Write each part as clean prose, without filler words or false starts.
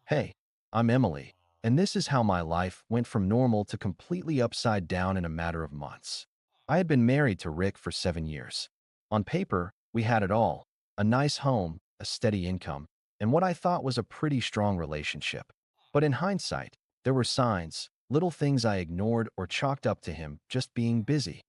Hey, I'm Emily, and this is how my life went from normal to completely upside down in a matter of months. I had been married to Rick for 7 years. On paper, we had it all: a nice home, a steady income, and what I thought was a pretty strong relationship. But in hindsight, there were signs, little things I ignored or chalked up to him just being busy.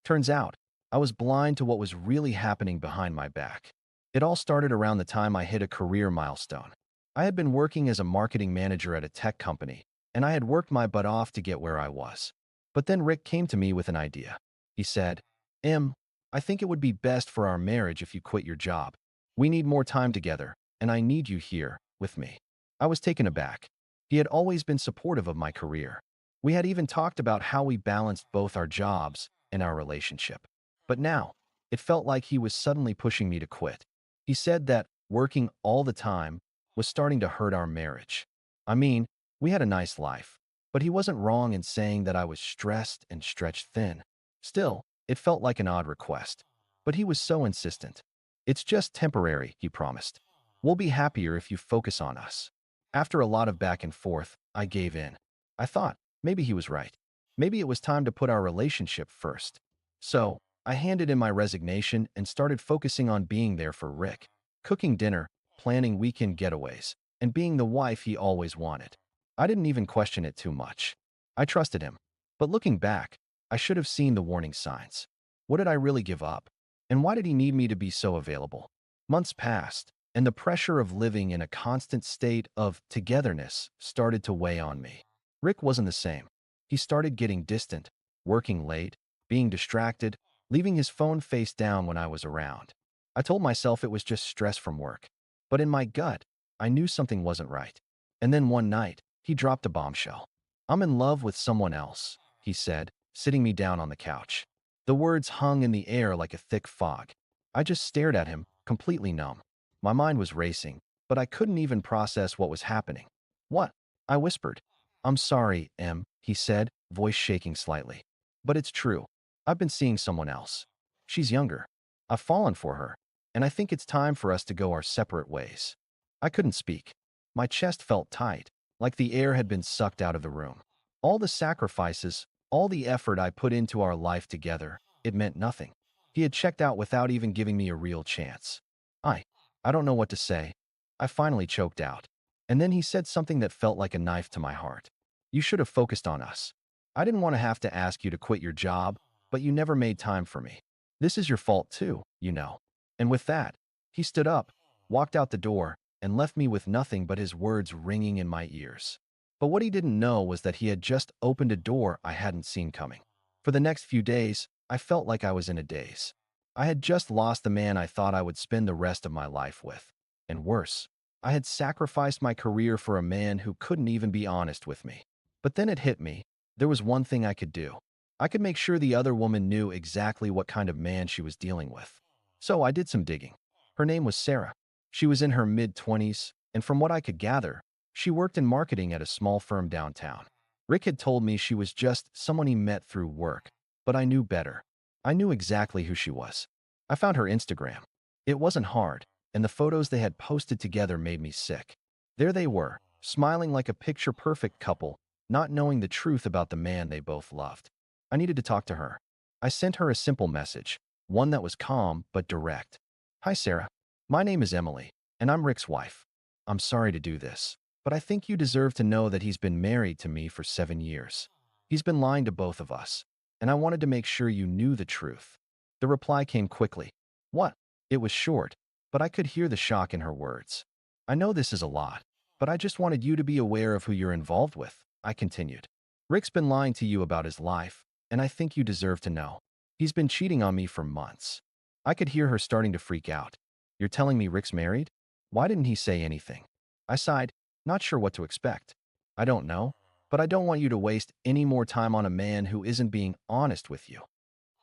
Turns out, I was blind to what was really happening behind my back. It all started around the time I hit a career milestone. I had been working as a marketing manager at a tech company, and I had worked my butt off to get where I was. But then Rick came to me with an idea. He said, "Em, I think it would be best for our marriage if you quit your job. We need more time together, and I need you here, with me." I was taken aback. He had always been supportive of my career. We had even talked about how we balanced both our jobs and our relationship. But now, it felt like he was suddenly pushing me to quit. He said that working all the time was starting to hurt our marriage. I mean, we had a nice life, but he wasn't wrong in saying that I was stressed and stretched thin. Still, it felt like an odd request. But he was so insistent. "It's just temporary," he promised. "We'll be happier if you focus on us." After a lot of back and forth, I gave in. I thought, maybe he was right. Maybe it was time to put our relationship first. So, I handed in my resignation and started focusing on being there for Rick, cooking dinner, planning weekend getaways, and being the wife he always wanted. I didn't even question it too much. I trusted him. But looking back, I should have seen the warning signs. What did I really give up? And why did he need me to be so available? Months passed, and the pressure of living in a constant state of togetherness started to weigh on me. Rick wasn't the same. He started getting distant, working late, being distracted, leaving his phone face down when I was around. I told myself it was just stress from work. But in my gut, I knew something wasn't right. And then one night, he dropped a bombshell. "I'm in love with someone else," he said, sitting me down on the couch. The words hung in the air like a thick fog. I just stared at him, completely numb. My mind was racing, but I couldn't even process what was happening. "What?" I whispered. "I'm sorry, Em," he said, voice shaking slightly. "But it's true. I've been seeing someone else. She's younger. I've fallen for her, and I think it's time for us to go our separate ways." I couldn't speak. My chest felt tight, like the air had been sucked out of the room. All the sacrifices, all the effort I put into our life together, it meant nothing. He had checked out without even giving me a real chance. I, I don't know what to say. I finally choked out. And then he said something that felt like a knife to my heart. "You should have focused on us. I didn't want to have to ask you to quit your job, but you never made time for me. This is your fault too, you know." And with that, he stood up, walked out the door, and left me with nothing but his words ringing in my ears. But what he didn't know was that he had just opened a door I hadn't seen coming. For the next few days, I felt like I was in a daze. I had just lost the man I thought I would spend the rest of my life with. And worse, I had sacrificed my career for a man who couldn't even be honest with me. But then it hit me. There was one thing I could do. I could make sure the other woman knew exactly what kind of man she was dealing with. So I did some digging. Her name was Sarah. She was in her mid-20s, and from what I could gather, she worked in marketing at a small firm downtown. Rick had told me she was just someone he met through work, but I knew better. I knew exactly who she was. I found her Instagram. It wasn't hard, and the photos they had posted together made me sick. There they were, smiling like a picture-perfect couple, not knowing the truth about the man they both loved. I needed to talk to her. I sent her a simple message, one that was calm but direct. "Hi, Sarah. My name is Emily, and I'm Rick's wife. I'm sorry to do this, but I think you deserve to know that he's been married to me for 7 years. He's been lying to both of us, and I wanted to make sure you knew the truth." The reply came quickly. "What?" It was short, but I could hear the shock in her words. "I know this is a lot, but I just wanted you to be aware of who you're involved with," I continued. "Rick's been lying to you about his life, and I think you deserve to know. He's been cheating on me for months." I could hear her starting to freak out. "You're telling me Rick's married? Why didn't he say anything?" I sighed, not sure what to expect. "I don't know, but I don't want you to waste any more time on a man who isn't being honest with you."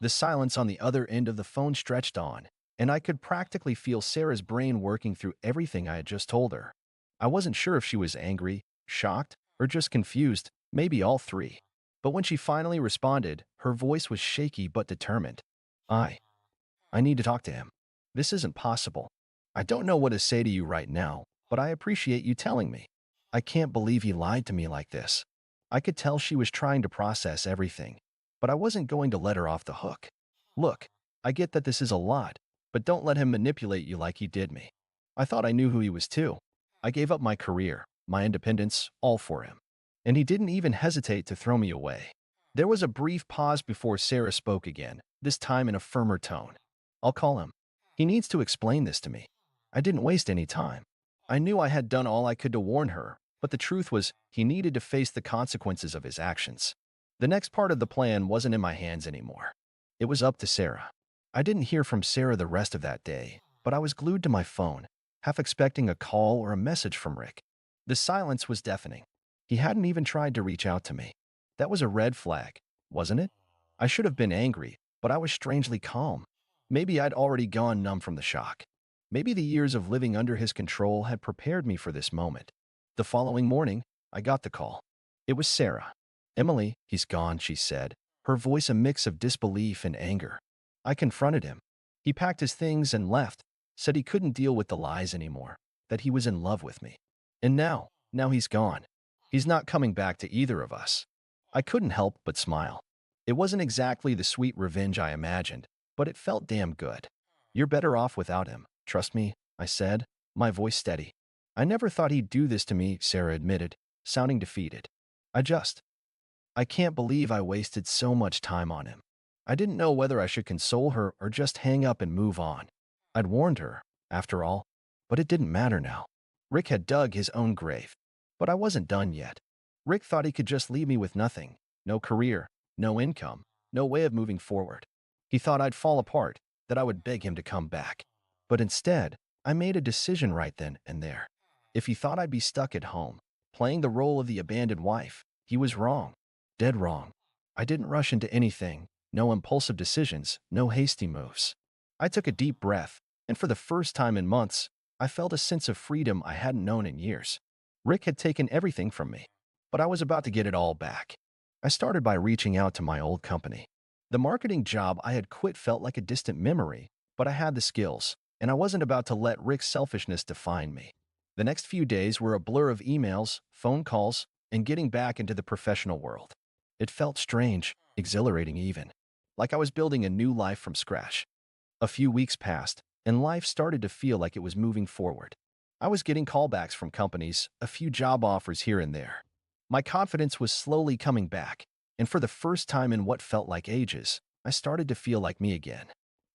The silence on the other end of the phone stretched on, and I could practically feel Sarah's brain working through everything I had just told her. I wasn't sure if she was angry, shocked, or just confused, maybe all three. But when she finally responded, her voice was shaky but determined. I, I need to talk to him. This isn't possible. I don't know what to say to you right now, but I appreciate you telling me." I can't believe he lied to me like this. I could tell she was trying to process everything, but I wasn't going to let her off the hook. Look, I get that this is a lot, but don't let him manipulate you like he did me. I thought I knew who he was too. I gave up my career, my independence, all for him. And he didn't even hesitate to throw me away. There was a brief pause before Sarah spoke again, this time in a firmer tone. I'll call him. He needs to explain this to me. I didn't waste any time. I knew I had done all I could to warn her, but the truth was he needed to face the consequences of his actions. The next part of the plan wasn't in my hands anymore. It was up to Sarah. I didn't hear from Sarah the rest of that day, but I was glued to my phone, half expecting a call or a message from Rick. The silence was deafening. He hadn't even tried to reach out to me. That was a red flag, wasn't it? I should have been angry, but I was strangely calm. Maybe I'd already gone numb from the shock. Maybe the years of living under his control had prepared me for this moment. The following morning, I got the call. It was Sarah. Emily, he's gone, she said, her voice a mix of disbelief and anger. I confronted him. He packed his things and left, said he couldn't deal with the lies anymore, that he was in love with me. And now he's gone. He's not coming back to either of us. I couldn't help but smile. It wasn't exactly the sweet revenge I imagined, but it felt damn good. You're better off without him, trust me, I said, my voice steady. I never thought he'd do this to me, Sarah admitted, sounding defeated. I can't believe I wasted so much time on him. I didn't know whether I should console her or just hang up and move on. I'd warned her, after all, but it didn't matter now. Rick had dug his own grave, but I wasn't done yet. Rick thought he could just leave me with nothing, no career, no income, no way of moving forward. He thought I'd fall apart, that I would beg him to come back. But instead, I made a decision right then and there. If he thought I'd be stuck at home, playing the role of the abandoned wife, he was wrong. Dead wrong. I didn't rush into anything, no impulsive decisions, no hasty moves. I took a deep breath, and for the first time in months, I felt a sense of freedom I hadn't known in years. Rick had taken everything from me, but I was about to get it all back. I started by reaching out to my old company. The marketing job I had quit felt like a distant memory, but I had the skills, and I wasn't about to let Rick's selfishness define me. The next few days were a blur of emails, phone calls, and getting back into the professional world. It felt strange, exhilarating even, like I was building a new life from scratch. A few weeks passed, and life started to feel like it was moving forward. I was getting callbacks from companies, a few job offers here and there. My confidence was slowly coming back, and for the first time in what felt like ages, I started to feel like me again.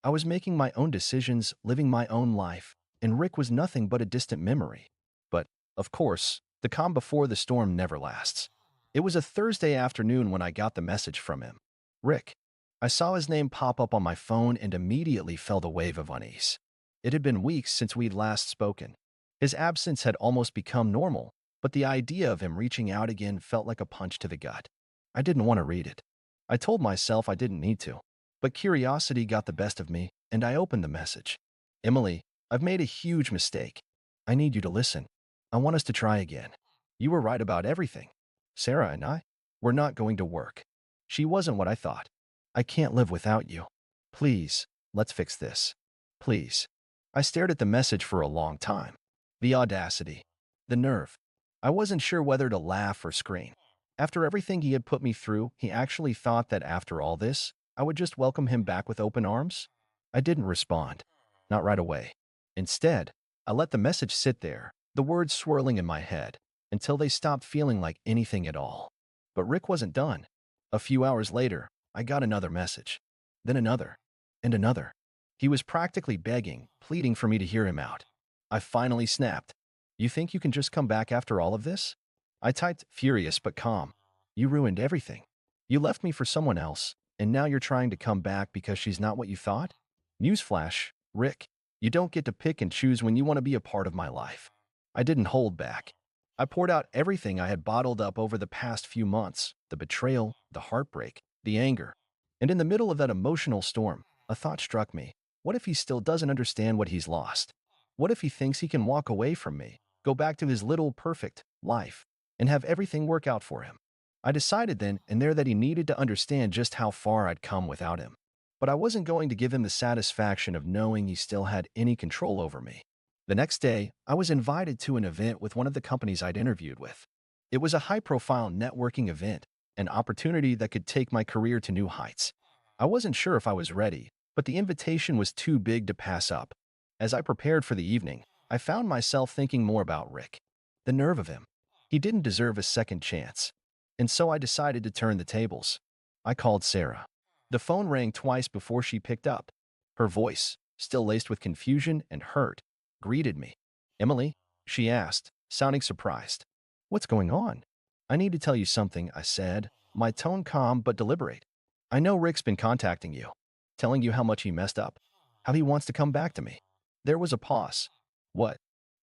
I was making my own decisions, living my own life, and Rick was nothing but a distant memory. But, of course, the calm before the storm never lasts. It was a Thursday afternoon when I got the message from him. Rick. I saw his name pop up on my phone and immediately felt a wave of unease. It had been weeks since we'd last spoken. His absence had almost become normal, but the idea of him reaching out again felt like a punch to the gut. I didn't want to read it. I told myself I didn't need to. But curiosity got the best of me, and I opened the message. Emily, I've made a huge mistake. I need you to listen. I want us to try again. You were right about everything. Sarah and I, we're not going to work. She wasn't what I thought. I can't live without you. Please, let's fix this. Please. I stared at the message for a long time. The audacity. The nerve. I wasn't sure whether to laugh or scream. After everything he had put me through, he actually thought that after all this, I would just welcome him back with open arms? I didn't respond. Not right away. Instead, I let the message sit there, the words swirling in my head, until they stopped feeling like anything at all. But Rick wasn't done. A few hours later, I got another message. Then another. And another. He was practically begging, pleading for me to hear him out. I finally snapped. You think you can just come back after all of this? I typed, furious but calm. You ruined everything. You left me for someone else, and now you're trying to come back because she's not what you thought? Newsflash, Rick. You don't get to pick and choose when you want to be a part of my life. I didn't hold back. I poured out everything I had bottled up over the past few months, the betrayal, the heartbreak, the anger. And in the middle of that emotional storm, a thought struck me. What if he still doesn't understand what he's lost? What if he thinks he can walk away from me, go back to his little perfect life, and have everything work out for him? I decided then and there that he needed to understand just how far I'd come without him. But I wasn't going to give him the satisfaction of knowing he still had any control over me. The next day, I was invited to an event with one of the companies I'd interviewed with. It was a high-profile networking event, an opportunity that could take my career to new heights. I wasn't sure if I was ready, but the invitation was too big to pass up. As I prepared for the evening, I found myself thinking more about Rick. The nerve of him. He didn't deserve a second chance. And so I decided to turn the tables. I called Sarah. The phone rang twice before she picked up. Her voice, still laced with confusion and hurt, greeted me. "Emily?" she asked, sounding surprised. "What's going on?" "I need to tell you something," I said, my tone calm but deliberate. "I know Rick's been contacting you, telling you how much he messed up, how he wants to come back to me." There was a pause. "What?"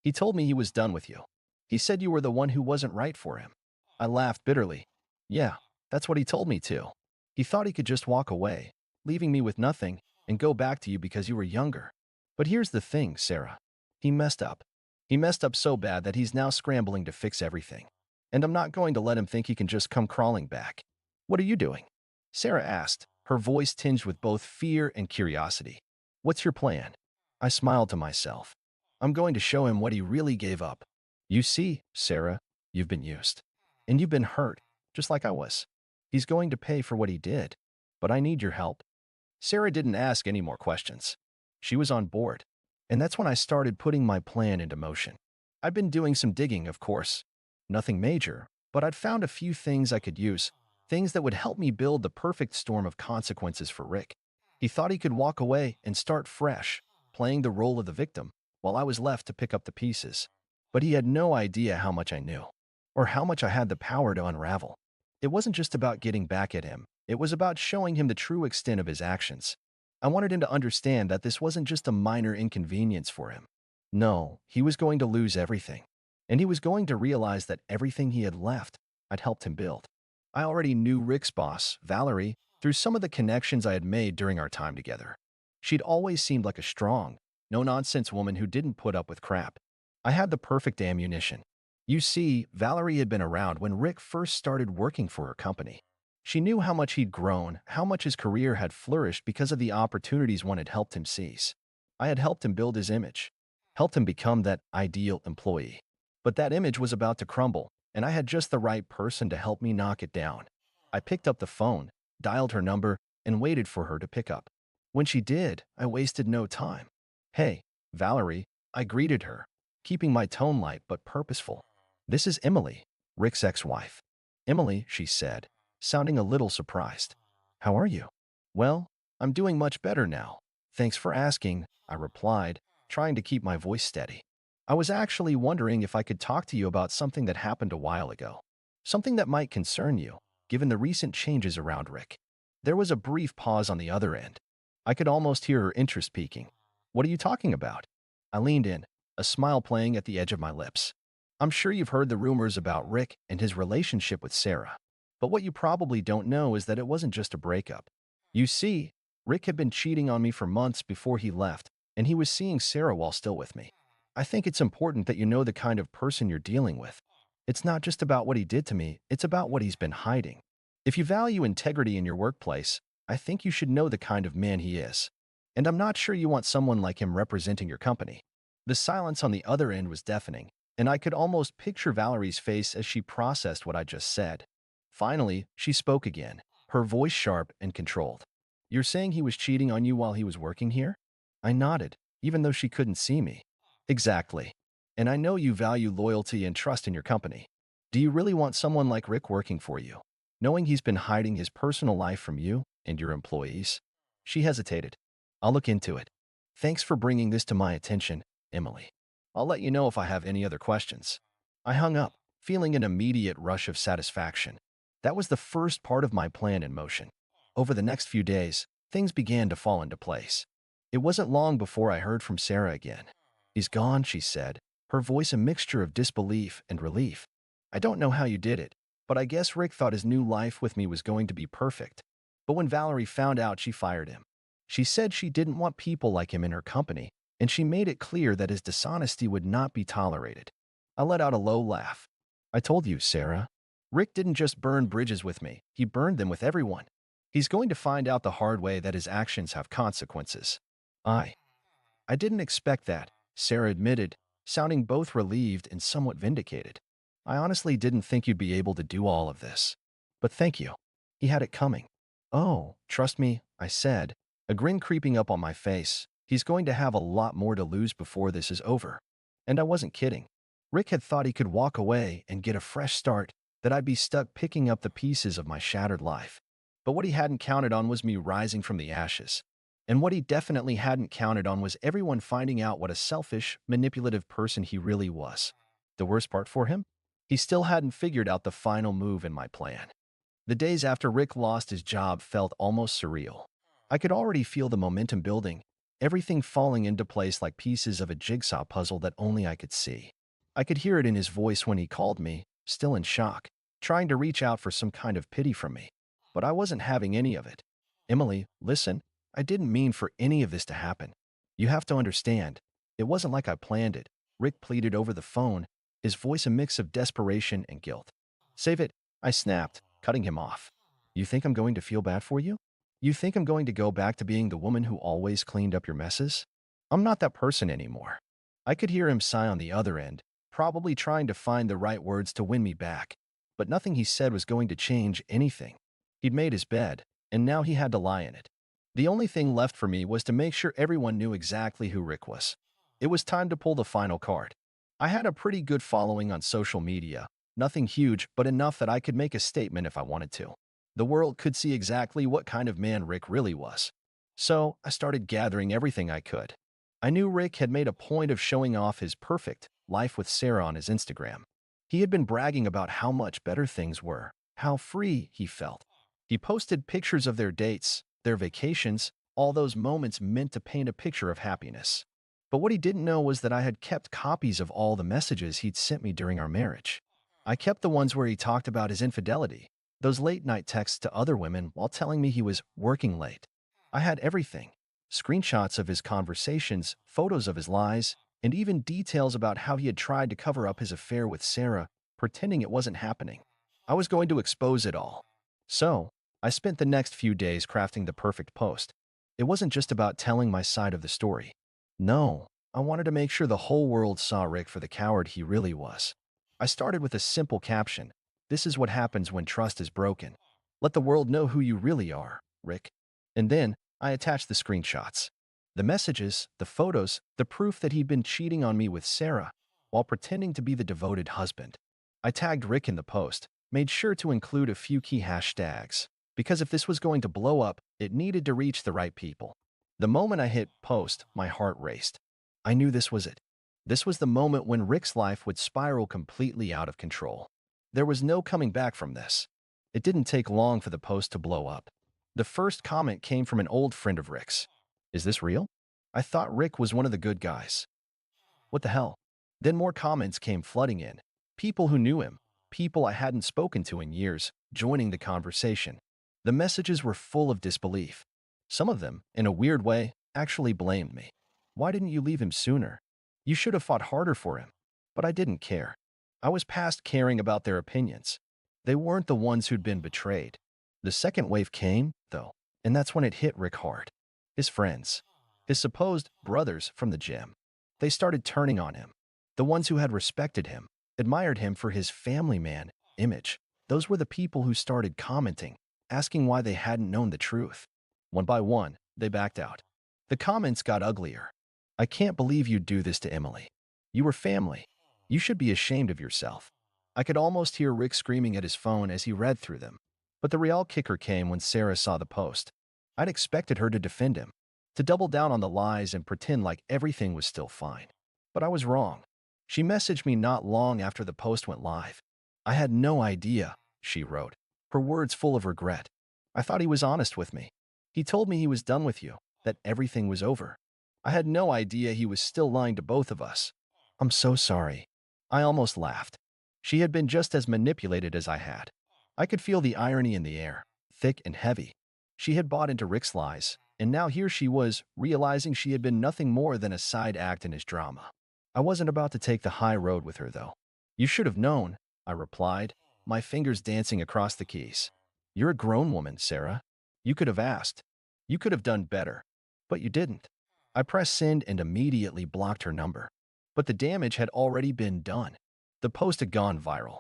"He told me he was done with you. He said you were the one who wasn't right for him." I laughed bitterly. "Yeah, that's what he told me too. He thought he could just walk away, leaving me with nothing, and go back to you because you were younger. But here's the thing, Sarah. He messed up. He messed up so bad that he's now scrambling to fix everything. And I'm not going to let him think he can just come crawling back." "What are you doing?" Sarah asked, her voice tinged with both fear and curiosity. "What's your plan?" I smiled to myself. "I'm going to show him what he really gave up. You see, Sarah, you've been used. And you've been hurt, just like I was. He's going to pay for what he did. But I need your help." Sarah didn't ask any more questions. She was on board. And that's when I started putting my plan into motion. I'd been doing some digging, of course. Nothing major, but I'd found a few things I could use, things that would help me build the perfect storm of consequences for Rick. He thought he could walk away and start fresh, playing the role of the victim, while I was left to pick up the pieces. But he had no idea how much I knew, or how much I had the power to unravel. It wasn't just about getting back at him. It was about showing him the true extent of his actions. I wanted him to understand that this wasn't just a minor inconvenience for him. No, he was going to lose everything. And he was going to realize that everything he had left, I'd helped him build. I already knew Rick's boss, Valerie, through some of the connections I had made during our time together. She'd always seemed like a strong, no-nonsense woman who didn't put up with crap. I had the perfect ammunition. You see, Valerie had been around when Rick first started working for her company. She knew how much he'd grown, how much his career had flourished because of the opportunities one had helped him seize. I had helped him build his image, helped him become that ideal employee. But that image was about to crumble, and I had just the right person to help me knock it down. I picked up the phone, dialed her number, and waited for her to pick up. When she did, I wasted no time. "Hey, Valerie," I greeted her, keeping my tone light but purposeful. "This is Emily, Rick's ex-wife." "Emily," she said, sounding a little surprised. "How are you?" "Well, I'm doing much better now. Thanks for asking," I replied, trying to keep my voice steady. "I was actually wondering if I could talk to you about something that happened a while ago. Something that might concern you, given the recent changes around Rick." There was a brief pause on the other end. I could almost hear her interest peaking. "What are you talking about?" I leaned in, a smile playing at the edge of my lips. "I'm sure you've heard the rumors about Rick and his relationship with Sarah. But what you probably don't know is that it wasn't just a breakup. You see, Rick had been cheating on me for months before he left, and he was seeing Sarah while still with me. I think it's important that you know the kind of person you're dealing with. It's not just about what he did to me, it's about what he's been hiding. If you value integrity in your workplace, I think you should know the kind of man he is. And I'm not sure you want someone like him representing your company." The silence on the other end was deafening, and I could almost picture Valerie's face as she processed what I just said. Finally, she spoke again, her voice sharp and controlled. "You're saying he was cheating on you while he was working here?" I nodded, even though she couldn't see me. "Exactly. And I know you value loyalty and trust in your company. Do you really want someone like Rick working for you, knowing he's been hiding his personal life from you and your employees?" She hesitated. "I'll look into it. Thanks for bringing this to my attention, Emily. I'll let you know if I have any other questions." I hung up, feeling an immediate rush of satisfaction. That was the first part of my plan in motion. Over the next few days, things began to fall into place. It wasn't long before I heard from Sarah again. "He's gone," she said, her voice a mixture of disbelief and relief. "I don't know how you did it, but I guess Rick thought his new life with me was going to be perfect. But when Valerie found out, she fired him. She said she didn't want people like him in her company, and she made it clear that his dishonesty would not be tolerated." I let out a low laugh. "I told you, Sarah. Rick didn't just burn bridges with me, he burned them with everyone. He's going to find out the hard way that his actions have consequences." I didn't expect that," Sarah admitted, sounding both relieved and somewhat vindicated. I honestly didn't think you'd be able to do all of this. But thank you. He had it coming. Oh, trust me, I said, a grin creeping up on my face. He's going to have a lot more to lose before this is over. And I wasn't kidding. Rick had thought he could walk away and get a fresh start, that I'd be stuck picking up the pieces of my shattered life. But what he hadn't counted on was me rising from the ashes. And what he definitely hadn't counted on was everyone finding out what a selfish, manipulative person he really was. The worst part for him? He still hadn't figured out the final move in my plan. The days after Rick lost his job felt almost surreal. I could already feel the momentum building, everything falling into place like pieces of a jigsaw puzzle that only I could see. I could hear it in his voice when he called me, still in shock, trying to reach out for some kind of pity from me. But I wasn't having any of it. Emily, listen, I didn't mean for any of this to happen. You have to understand. It wasn't like I planned it, Rick pleaded over the phone, his voice a mix of desperation and guilt. Save it, I snapped, cutting him off. You think I'm going to feel bad for you? You think I'm going to go back to being the woman who always cleaned up your messes? I'm not that person anymore. I could hear him sigh on the other end, probably trying to find the right words to win me back. But nothing he said was going to change anything. He'd made his bed, and now he had to lie in it. The only thing left for me was to make sure everyone knew exactly who Rick was. It was time to pull the final card. I had a pretty good following on social media, nothing huge, but enough that I could make a statement if I wanted to. The world could see exactly what kind of man Rick really was. So I started gathering everything I could. I knew Rick had made a point of showing off his perfect life with Sarah on his Instagram. He had been bragging about how much better things were, how free he felt. He posted pictures of their dates, their vacations, all those moments meant to paint a picture of happiness. But what he didn't know was that I had kept copies of all the messages he'd sent me during our marriage. I kept the ones where he talked about his infidelity, those late-night texts to other women while telling me he was working late. I had everything. Screenshots of his conversations, photos of his lies, and even details about how he had tried to cover up his affair with Sarah, pretending it wasn't happening. I was going to expose it all. So, I spent the next few days crafting the perfect post. It wasn't just about telling my side of the story. No, I wanted to make sure the whole world saw Rick for the coward he really was. I started with a simple caption. This is what happens when trust is broken. Let the world know who you really are, Rick. And then, I attached the screenshots. The messages, the photos, the proof that he'd been cheating on me with Sarah, while pretending to be the devoted husband. I tagged Rick in the post, made sure to include a few key hashtags, because if this was going to blow up, it needed to reach the right people. The moment I hit post, my heart raced. I knew this was it. This was the moment when Rick's life would spiral completely out of control. There was no coming back from this. It didn't take long for the post to blow up. The first comment came from an old friend of Rick's. Is this real? I thought Rick was one of the good guys. What the hell? Then more comments came flooding in. People who knew him, people I hadn't spoken to in years, joining the conversation. The messages were full of disbelief. Some of them, in a weird way, actually blamed me. Why didn't you leave him sooner? You should have fought harder for him. But I didn't care. I was past caring about their opinions. They weren't the ones who'd been betrayed. The second wave came, though, and that's when it hit Rick hard. His friends, his supposed brothers from the gym. They started turning on him. The ones who had respected him, admired him for his family man image. Those were the people who started commenting, asking why they hadn't known the truth. One by one, they backed out. The comments got uglier. I can't believe you'd do this to Emily. You were family. You should be ashamed of yourself. I could almost hear Rick screaming at his phone as he read through them. But the real kicker came when Sarah saw the post. I'd expected her to defend him, to double down on the lies and pretend like everything was still fine. But I was wrong. She messaged me not long after the post went live. I had no idea, she wrote, her words full of regret. I thought he was honest with me. He told me he was done with you, that everything was over. I had no idea he was still lying to both of us. I'm so sorry. I almost laughed. She had been just as manipulated as I had. I could feel the irony in the air, thick and heavy. She had bought into Rick's lies, and now here she was, realizing she had been nothing more than a side act in his drama. I wasn't about to take the high road with her, though. You should have known, I replied, my fingers dancing across the keys. You're a grown woman, Sarah. You could have asked. You could have done better. But you didn't. I pressed send and immediately blocked her number. But the damage had already been done. The post had gone viral.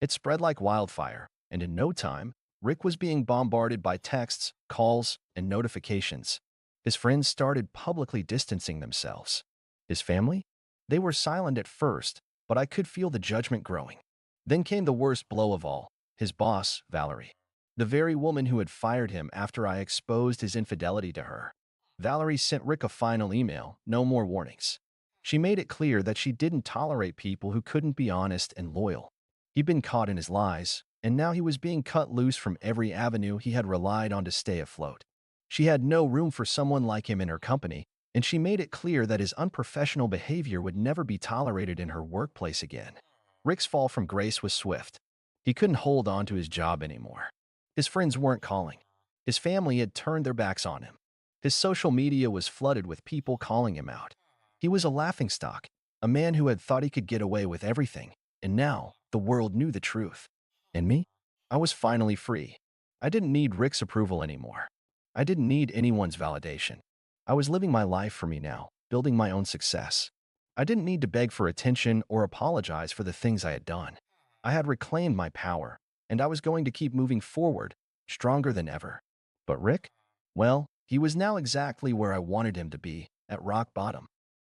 It spread like wildfire, and in no time, Rick was being bombarded by texts, calls, and notifications. His friends started publicly distancing themselves. His family? They were silent at first, but I could feel the judgment growing. Then came the worst blow of all, his boss, Valerie. The very woman who had fired him after I exposed his infidelity to her. Valerie sent Rick a final email, no more warnings. She made it clear that she didn't tolerate people who couldn't be honest and loyal. He'd been caught in his lies, and now he was being cut loose from every avenue he had relied on to stay afloat. She had no room for someone like him in her company, and she made it clear that his unprofessional behavior would never be tolerated in her workplace again. Rick's fall from grace was swift. He couldn't hold on to his job anymore. His friends weren't calling. His family had turned their backs on him. His social media was flooded with people calling him out. He was a laughingstock, a man who had thought he could get away with everything, and now the world knew the truth. And me? I was finally free. I didn't need Rick's approval anymore. I didn't need anyone's validation. I was living my life for me now, building my own success. I didn't need to beg for attention or apologize for the things I had done. I had reclaimed my power, and I was going to keep moving forward, stronger than ever. But Rick? Well, he was now exactly where I wanted him to be, at rock bottom.